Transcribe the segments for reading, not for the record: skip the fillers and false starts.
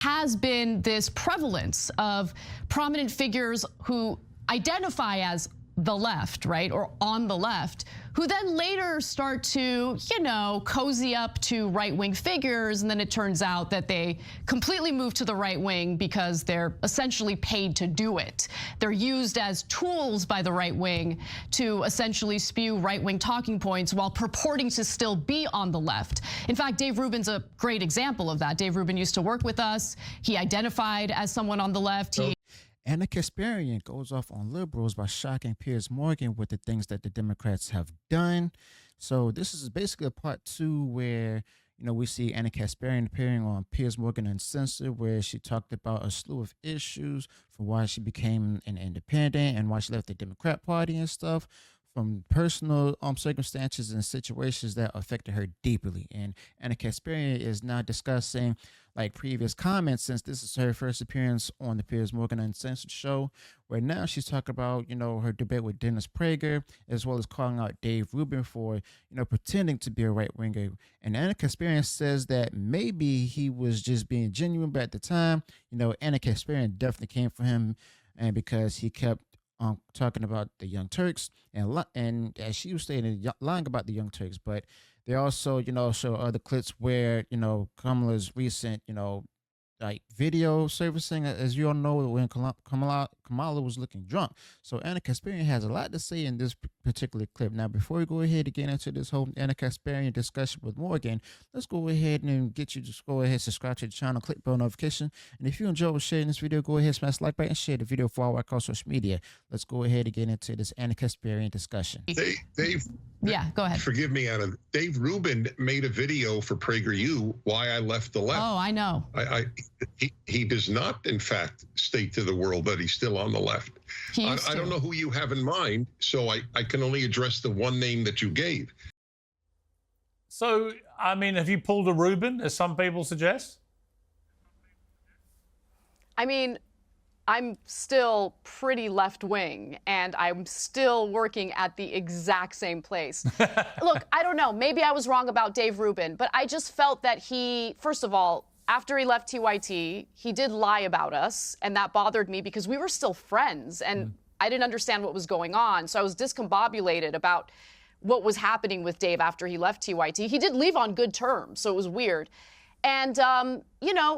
has been this prevalence of prominent figures who identify as the left, right, or on the left, who then later start to, cozy up to right-wing figures, and then it turns out that they completely move to the right wing because they're essentially paid to do it. They're used as tools by the right wing to essentially spew right-wing talking points while purporting to still be on the left. In fact, Dave Rubin's a great example of that. Dave Rubin used to work with us. He identified as someone on the left. Ana Kasparian goes off on liberals by shocking Piers Morgan with the things that the Democrats have done. So this is basically a part 2 where, we see Ana Kasparian appearing on Piers Morgan Uncensored, where she talked about a slew of issues from why she became an independent and why she left the Democrat Party and stuff, from personal circumstances and situations that affected her deeply. And Ana Kasparian is now discussing like previous comments, since this is her first appearance on the Piers Morgan Uncensored show, where now she's talking about, her debate with Dennis Prager, as well as calling out Dave Rubin for, pretending to be a right-winger. And Ana Kasparian says that maybe he was just being genuine, but at the time, Ana Kasparian definitely came for him, and because he kept talking about the Young Turks, and as she was stating, lying about the Young Turks, but they also, show other clips where, Kamala's recent, like video servicing, as you all know, when Kamala was looking drunk. So Ana Kasparian has a lot to say in this particular clip. Now, before we go ahead and get into this whole Ana Kasparian discussion with Morgan, let's go ahead and get you to go ahead, subscribe to the channel, click bell notification. And if you enjoyed sharing this video, go ahead, smash the like button, share the video for our across social media. Let's go ahead and get into this Ana Kasparian discussion. Dave, yeah, go ahead. Forgive me, Anna. Dave Rubin made a video for PragerU, Why I Left the Left. Oh, I know. He does not, in fact, state to the world that he's still on the left. I don't know who you have in mind, so I can only address the one name that you gave. So, I mean, have you pulled a Rubin, as some people suggest? I mean, I'm still pretty left-wing, and I'm still working at the exact same place. Look, I don't know. Maybe I was wrong about Dave Rubin, but I just felt that he, first of all, after he left TYT, he did lie about us, and that bothered me because we were still friends, and I didn't understand what was going on. So I was discombobulated about what was happening with Dave after he left TYT. He did leave on good terms, so it was weird. And,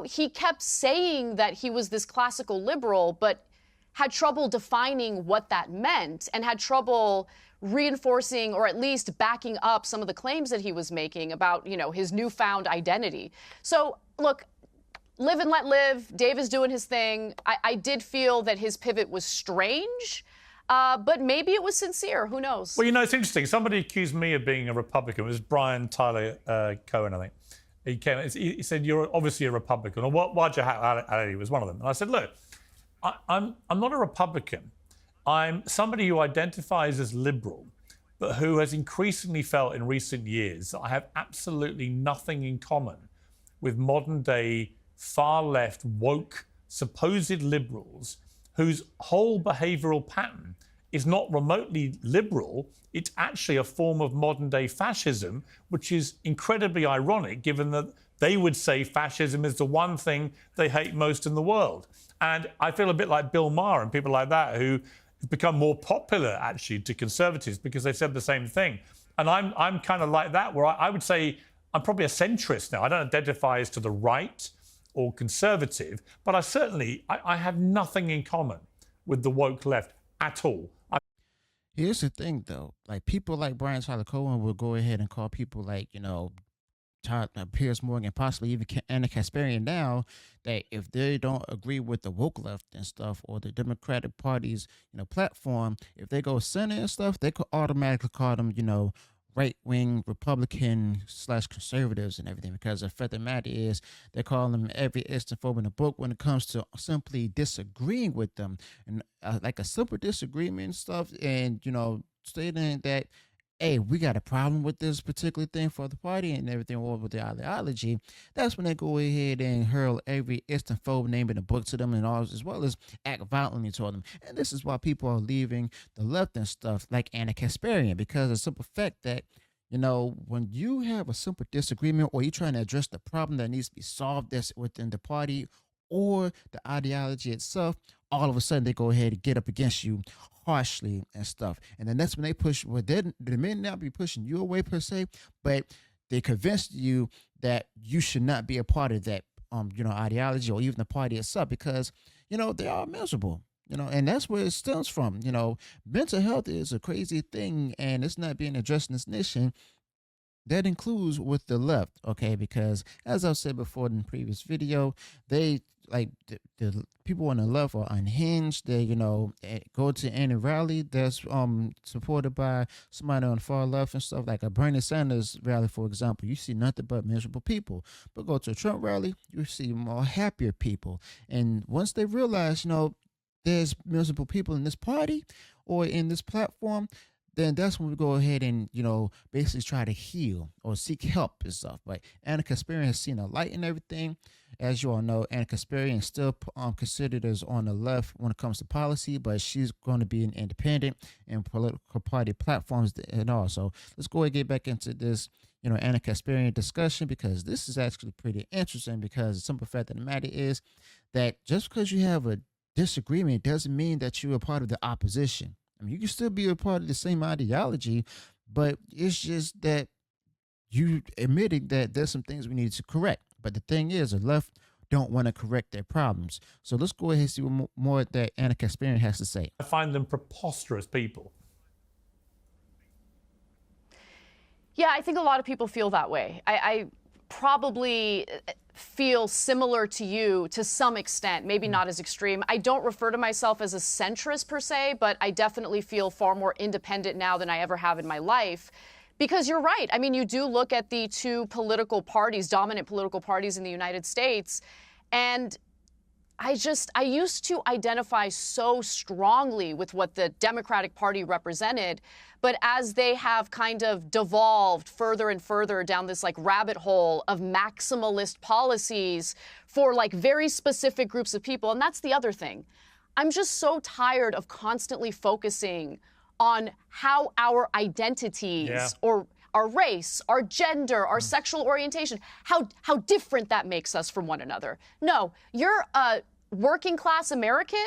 he kept saying that he was this classical liberal, but had trouble defining what that meant and had trouble reinforcing or at least backing up some of the claims that he was making about, his newfound identity. So, look, live and let live. Dave is doing his thing. I did feel that his pivot was strange, but maybe it was sincere. Who knows? Well, it's interesting. Somebody accused me of being a Republican. It was Brian Tyler Cohen, I think. He said, you're obviously a Republican, or Wajah Ali was one of them. And I said, look, I'm not a Republican. I'm somebody who identifies as liberal, but who has increasingly felt in recent years that I have absolutely nothing in common with modern day far left woke supposed liberals whose whole behavioral pattern is not remotely liberal. It's actually a form of modern day fascism, which is incredibly ironic given that they would say fascism is the one thing they hate most in the world. And I feel a bit like Bill Maher and people like that who have become more popular actually to conservatives because they said the same thing. And I'm kind of like that, where I would say I'm probably a centrist now. I don't identify as to the right or conservative, but I have nothing in common with the woke left at all. Here's the thing, though. Like, people like Brian Tyler Cohen will go ahead and call people like, Piers Morgan, possibly even Ana Kasparian now, that if they don't agree with the woke left and stuff, or the Democratic Party's, platform, if they go center and stuff, they could automatically call them, right-wing Republican / conservatives and everything, because the fact of the matter is they call them every istophobe in the book when it comes to simply disagreeing with them, and like a simple disagreement and stuff, and stating that, hey, we got a problem with this particular thing for the party and everything, or with the ideology. That's when they go ahead and hurl every istophobe name in the book to them, and all, as well as act violently toward them. And this is why people are leaving the left and stuff, like Ana Kasparian, because of the simple fact that, when you have a simple disagreement, or you're trying to address the problem that needs to be solved that's within the party or the ideology itself, all of a sudden they go ahead and get up against you harshly and stuff. And then that's when they push, well, they may not be pushing you away per se, but they convinced you that you should not be a part of that, ideology or even the party itself, because, they are miserable. And that's where it stems from. Mental health is a crazy thing, and it's not being addressed in this nation. That includes with the left, okay? Because as I've said before in the previous video, they like the people on the left are unhinged. They, go to any rally that's supported by somebody on the far left and stuff, like a Bernie Sanders rally, for example. You see nothing but miserable people. But go to a Trump rally, you see more happier people. And once they realize, there's miserable people in this party or in this platform, then that's when we go ahead and, basically try to heal or seek help and stuff. But Ana Kasparian has seen a light in everything. As you all know, Ana Kasparian is still considered as on the left when it comes to policy, but she's going to be an independent and political party platforms and all. So let's go ahead and get back into this, Ana Kasparian discussion, because this is actually pretty interesting, because the simple fact of the matter is that just because you have a disagreement doesn't mean that you're a part of the opposition. I mean, you can still be a part of the same ideology, but it's just that you admitting that there's some things we need to correct. But the thing is, the left don't want to correct their problems. So let's go ahead and see what more that Ana Kasparian has to say. I find them preposterous people. Yeah, I think a lot of people feel that way. I probably feel similar to you to some extent, maybe not as extreme. I don't refer to myself as a centrist per se, but I definitely feel far more independent now than I ever have in my life. Because you're right. I mean, you do look at the two political parties, dominant political parties in the United States, and I used to identify so strongly with what the Democratic Party represented, but as they have kind of devolved further and further down this like rabbit hole of maximalist policies for like very specific groups of people, and that's the other thing. I'm just so tired of constantly focusing on how our identities or our race, our gender, our sexual orientation, how different that makes us from one another. No, you're a working class American.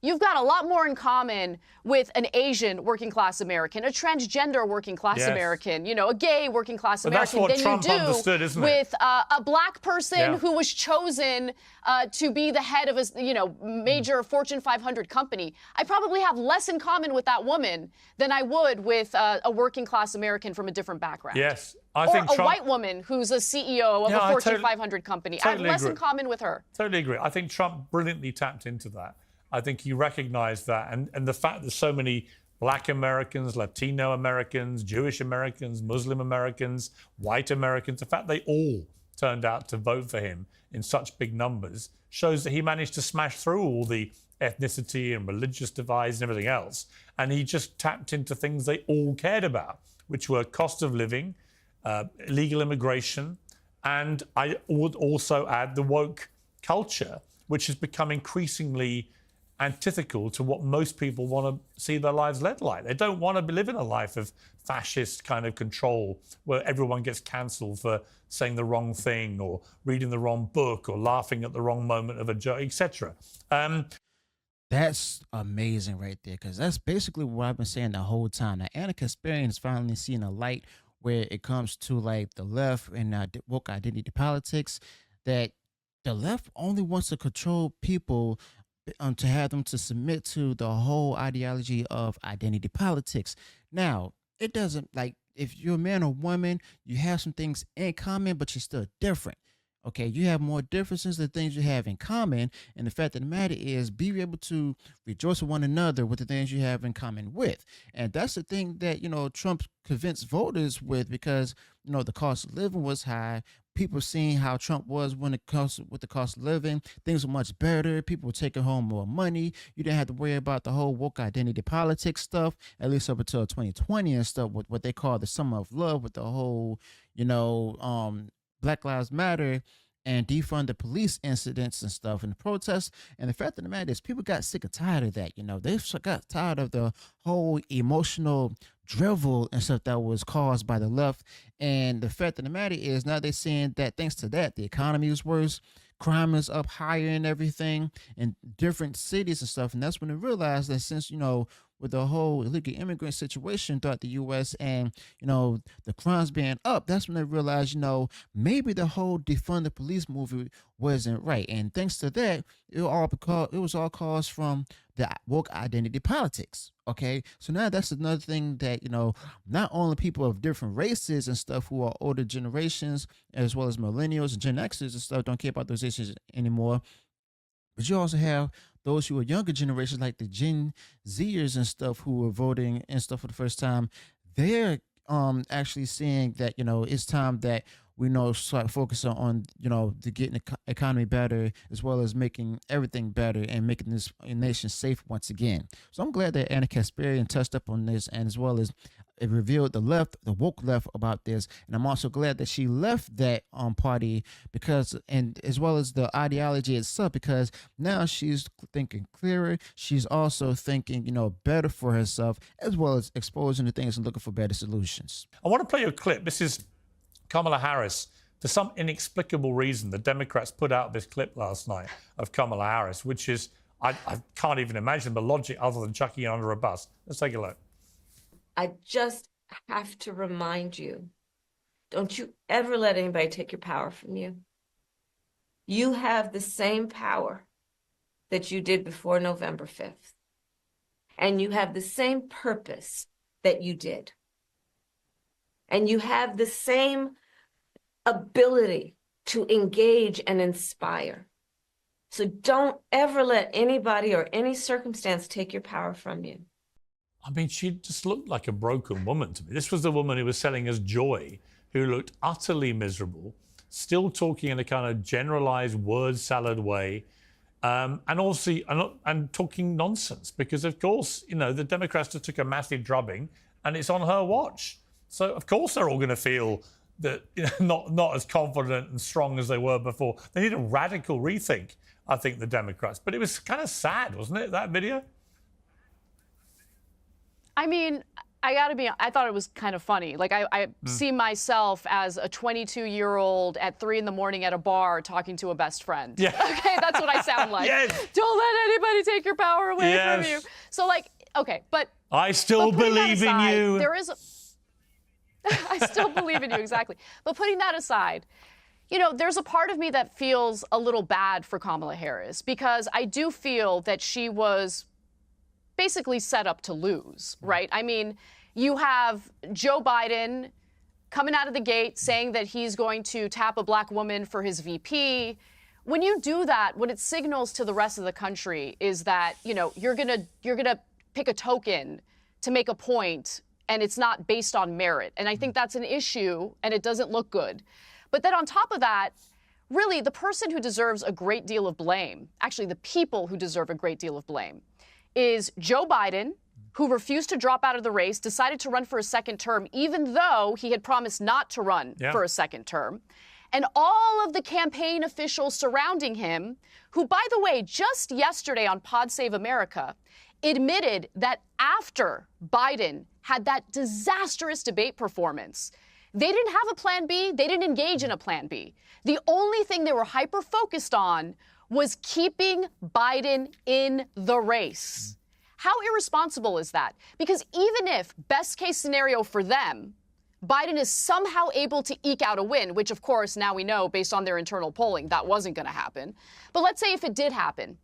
You've got a lot more in common with an Asian working class American, a transgender working class American, a gay working class American than Trump you do understood, isn't it? with a black person who was chosen to be the head of a major Fortune 500 company. I probably have less in common with that woman than I would with a working class American from a different background. Yes. Or a white woman who's a CEO of a Fortune 500 company. I have less in common with her. Totally agree. I think Trump brilliantly tapped into that. I think he recognized that. And the fact that so many Black Americans, Latino Americans, Jewish Americans, Muslim Americans, white Americans, the fact they all turned out to vote for him in such big numbers shows that he managed to smash through all the ethnicity and religious divides and everything else. And he just tapped into things they all cared about, which were cost of living, illegal immigration, and I would also add the woke culture, which has become increasingly antithetical to what most people want to see their lives led like. They don't want to live in a life of fascist kind of control where everyone gets cancelled for saying the wrong thing or reading the wrong book or laughing at the wrong moment of a joke, etc. That's amazing right there, because that's basically what I've been saying the whole time. Now, Ana Kasparian is finally seeing a light where it comes to like the left and woke identity politics, that the left only wants to control people to have them to submit to the whole ideology of identity politics. Now, it doesn't, like, if you're a man or woman, you have some things in common, but you're still different. Okay, you have more differences than things you have in common. And the fact of the matter is, be able to rejoice with one another with the things you have in common with. And that's the thing that, Trump convinced voters with, because, the cost of living was high. People seeing how Trump was when it comes with the cost of living. Things were much better. People were taking home more money. You didn't have to worry about the whole woke identity politics stuff, at least up until 2020 and stuff, with what they call the summer of love, with the whole, Black Lives Matter and defund the police incidents and stuff and the protests. And the fact of the matter is, people got sick and tired of that. They got tired of the whole emotional drivel and stuff that was caused by the left. And the fact of the matter is, now they're saying that thanks to that, the economy is worse. crime is up higher and everything in different cities and stuff. And that's when they realized that since, with the whole illegal immigrant situation throughout the U.S. and, the crimes being up, that's when they realized, maybe the whole defund the police movie wasn't right. And thanks to that, it was all caused from the woke identity politics. Okay. So now that's another thing that, not only people of different races and stuff who are older generations, as well as millennials and Gen Xers and stuff, don't care about those issues anymore. But you also have those who are younger generations, like the Gen Zers and stuff, who are voting and stuff for the first time. They're actually seeing that, it's time that we start focusing on, the getting the economy better, as well as making everything better and making this nation safe once again. So I'm glad that Ana Kasparian touched up on this, and as well as it revealed the woke left about this. And I'm also glad that she left that party and as well as the ideology itself, because now she's thinking clearer. She's also thinking, better for herself, as well as exposing the things and looking for better solutions. I want to play you a clip. This is Kamala Harris. For some inexplicable reason, the Democrats put out this clip last night of Kamala Harris, which is, I can't even imagine the logic other than chucking it under a bus. Let's take a look. I just have to remind you, don't you ever let anybody take your power from you. You have the same power that you did before November 5th. And you have the same purpose that you did. And you have the same ability to engage and inspire. So don't ever let anybody or any circumstance take your power from you. I mean, she just looked like a broken woman to me. This was the woman who was selling us joy, who looked utterly miserable, still talking in a kind of generalized word salad way, and also and talking nonsense. Because of course, the Democrats just took a massive drubbing, and it's on her watch. So of course they're all going to feel that not as confident and strong as they were before. They need a radical rethink, I think, the Democrats. But it was kind of sad, wasn't it, that video? I mean, I thought it was kind of funny. Like, I see myself as a 22-year-old at 3 a.m. at a bar talking to a best friend. Yeah. Okay, that's what I sound like. Yes. Don't let anybody take your power away Yes. from you. So, like, okay, but I still believe in you. There is I still believe in you, exactly. But putting that aside, there's a part of me that feels a little bad for Kamala Harris, because I do feel that she was basically set up to lose, right? I mean, you have Joe Biden coming out of the gate saying that he's going to tap a black woman for his VP. When you do that, what it signals to the rest of the country is that, you're gonna pick a token to make a point, and it's not based on merit. And I think that's an issue, and it doesn't look good. But then on top of that, really, the person who deserves a great deal of blame, actually the people who deserve a great deal of blame, is Joe Biden, who refused to drop out of the race, decided to run for a second term, even though he had promised not to run for a second term. And all of the campaign officials surrounding him, who, by the way, just yesterday on Pod Save America, admitted that after Biden had that disastrous debate performance, they didn't have a plan B. They didn't engage in a plan B. The only thing they were hyper-focused on was keeping Biden in the race. How irresponsible is that? Because even if, best case scenario for them, Biden is somehow able to eke out a win, which of course now we know based on their internal polling that wasn't going to happen. But let's say if it did happen,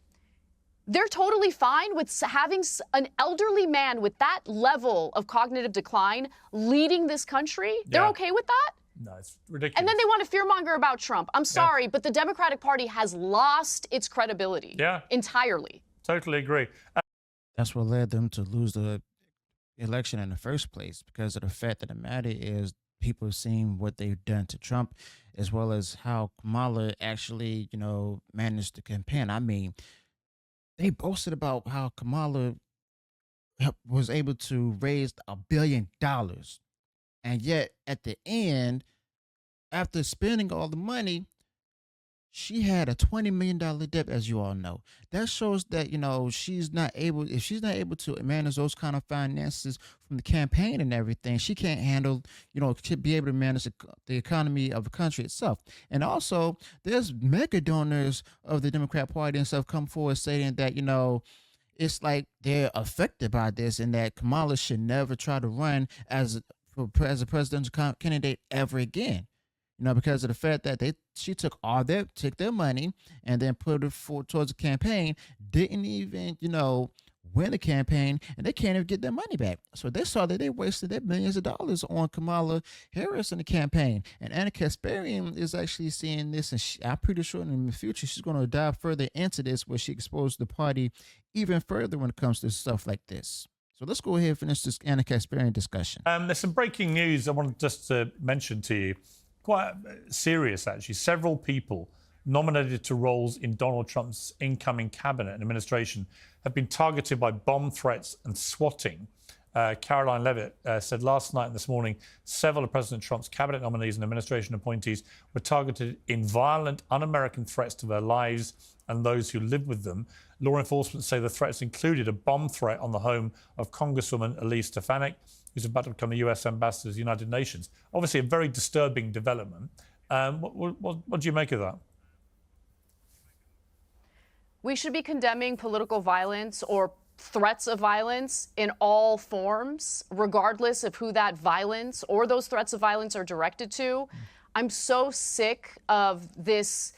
they're totally fine with having an elderly man with that level of cognitive decline leading this country. They're okay with that? No, it's ridiculous. And then they want to fearmonger about Trump. I'm sorry, but the Democratic Party has lost its credibility entirely. Totally agree. That's what led them to lose the election in the first place, because of the fact that the matter is people have seen what they've done to Trump, as well as how Kamala actually, managed the campaign. I mean, they boasted about how Kamala was able to raise $1 billion. And yet at the end, after spending all the money, she had a $20 million debt, as you all know. That shows that, she's not able, if she's not able to manage those kind of finances from the campaign and everything, she can't handle, to be able to manage the economy of the country itself. And also, there's mega donors of the Democrat Party and stuff come forward saying that, it's like they're affected by this and that Kamala should never try to run as a presidential candidate ever again. Because of the fact that she took their money and then put it towards the campaign, didn't even, win the campaign, and they can't even get their money back. So they saw that they wasted their millions of dollars on Kamala Harris in the campaign. And Ana Kasparian is actually seeing this, and I'm pretty sure in the future she's going to dive further into this, where she exposed the party even further when it comes to stuff like this. So let's go ahead and finish this Ana Kasparian discussion. There's some breaking news I wanted just to mention to you. Quite serious, actually. Several people nominated to roles in Donald Trump's incoming cabinet and administration have been targeted by bomb threats and swatting. Caroline Levitt said last night and this morning several of President Trump's cabinet nominees and administration appointees were targeted in violent, un-American threats to their lives and those who live with them. Law enforcement say the threats included a bomb threat on the home of Congresswoman Elise Stefanik, who's about to become the US ambassador to the United Nations. Obviously, a very disturbing development. What do you make of that? We should be condemning political violence or threats of violence in all forms, regardless of who that violence or those threats of violence are directed to. I'm so sick of this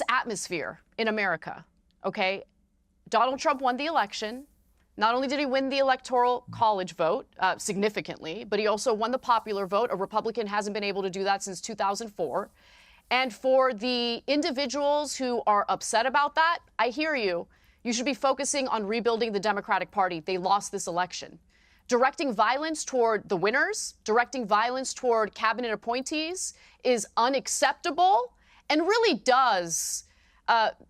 atmosphere in America, okay? Donald Trump won the election. Not only did he win the Electoral College vote significantly, but he also won the popular vote. A Republican hasn't been able to do that since 2004. And for the individuals who are upset about that, I hear you. You should be focusing on rebuilding the Democratic Party. They lost this election. Directing violence toward the winners, directing violence toward cabinet appointees is unacceptable and really does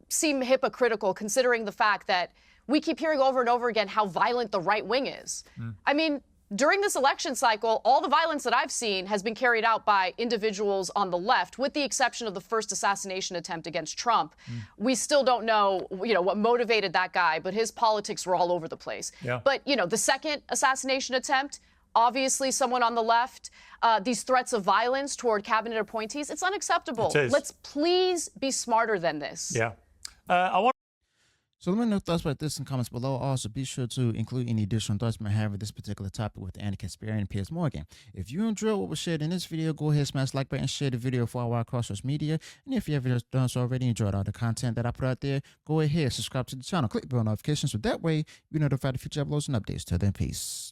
seem hypocritical, considering the fact that we keep hearing over and over again how violent the right wing is. I mean, during this election cycle, all the violence that I've seen has been carried out by individuals on the left, with the exception of the first assassination attempt against Trump. We still don't know, what motivated that guy, but his politics were all over the place. Yeah. But, the second assassination attempt, obviously someone on the left, these threats of violence toward cabinet appointees, it's unacceptable. It is. Let's please be smarter than this. Yeah. So let me know your thoughts about this in comments below. Also, be sure to include any additional thoughts you might have with this particular topic with Ana Kasparian and Piers Morgan. If you enjoyed what was shared in this video, go ahead, smash the like button, and share the video for our across social media. And if you haven't done so already, enjoyed all the content that I put out there, go ahead, subscribe to the channel, click the bell notifications, so that way you're notified of future uploads and updates. Till then, peace.